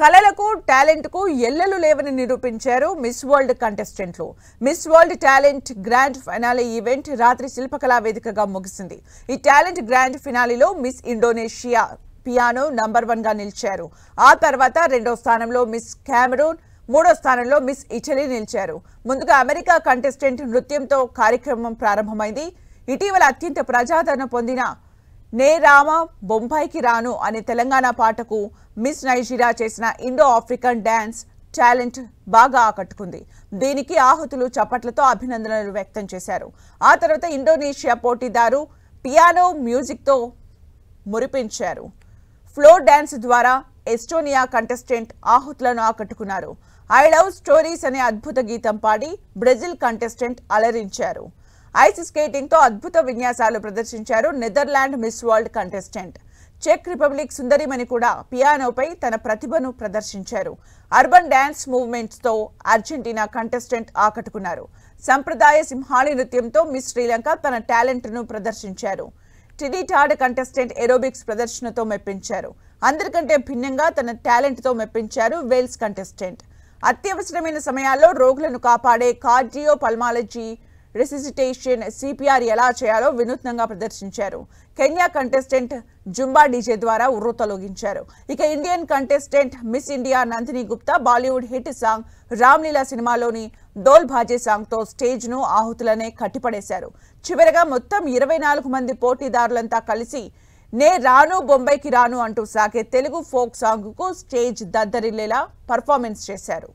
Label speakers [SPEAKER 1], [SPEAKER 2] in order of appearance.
[SPEAKER 1] కళలకు టాలెంట్ కు ఎల్లలు లేవని నిరూపించారు మిస్ వరల్డ్ కంటెస్టెంట్లు. Miss world talent grand finale event రాత్రి శిల్పకళా వేదికగా ముగిసింది. ఈ టాలెంట్ గ్రాండ్ ఫినాలీలో మిస్ ఇండోనేషియా పియానో నంబర్ 1 గా నిలిచారు. ఆ తర్వాత రెండో స్థానంలో మిస్ కెమెరూన్, మూడో స్థానంలో మిస్ ఇటలీ నిలిచారు. ముందుగా అమెరికా కంటెస్టెంట్ నృత్యంతో కార్యక్రమం ప్రారంభమైంది. ఇటీవల అత్యంత ప్రజాదరణ పొందిన నే రామా బొంబాయికి రాను అనే తెలంగాణ పాటకు మిస్ నైజీరియా చేసిన ఇండో ఆఫ్రికన్ డాన్స్ టాలెంట్ బాగా ఆకట్టుకుంది. దీనికి ఆహుతులు చప్పట్లతో అభినందనలు వ్యక్తం చేశారు. ఆ తర్వాత ఇండోనేషియా పోటీదారు పియానో మ్యూజిక్తో మురిపించారు. ఫ్లోర్ డాన్స్ ద్వారా ఎస్టోనియా కంటెస్టెంట్ ఆహుతులను ఆకట్టుకున్నారు. ఐ లవ్ స్టోరీస్ అనే అద్భుత గీతం పాడి బ్రెజిల్ కంటెస్టెంట్ అలరించారు. ఐస్ స్కేటింగ్ తో అద్భుత విన్యాసాలు ప్రదర్శించారు నెదర్లాండ్ మిస్ వరల్డ్ కంటెస్టెంట్. చెక్ రిపబ్లిక్ సుందరిమణి కూడా పియానోపై తన ప్రతిభను ప్రదర్శించారు. అర్బన్ డాన్స్ మూవ్మెంట్స్ తో అర్జెంటీనా కంటెస్టెంట్ ఆకట్టుకున్నారు. సంప్రదాయ సింహాళి నృత్యంతో మిస్ శ్రీలంక తన టాలెంట్ ను ప్రదర్శించారు. టిడిటాడ్ కంటెస్టెంట్ ఏరోబిక్స్ ప్రదర్శనతో మెప్పించారు. అందరికంటే భిన్నంగా తన టాలెంట్ తో మెప్పించారు వేల్స్ కంటెస్టెంట్. అత్యవసరమైన సమయాల్లో రోగులను కాపాడే కార్డియో పల్మాలజీ రెసిసిటేషన్ సిపిఆర్ ఎలా చేయాలో వినూత్నంగా ప్రదర్శించారు. కెన్యా కంటెస్టెంట్ జుంబా డీజే ద్వారా ఉర్రూతలొగించారు. ఇక Indian contestant miss India Nandini Gupta Bollywood hit song Ramlila సినిమాలోని దోల్ భాజే సాంగ్ తో స్టేజ్ ను ఆహుతులనే కట్టిపడేశారు. చివరగా మొత్తం 24 మంది పోటీదారులంతా కలిసి నే రాను బొంబాయికి రాను అంటూ సాగే తెలుగు ఫోక్ సాంగ్ కు స్టేజ్ దద్దరిల్లేలా పర్ఫార్మెన్స్ చేశారు.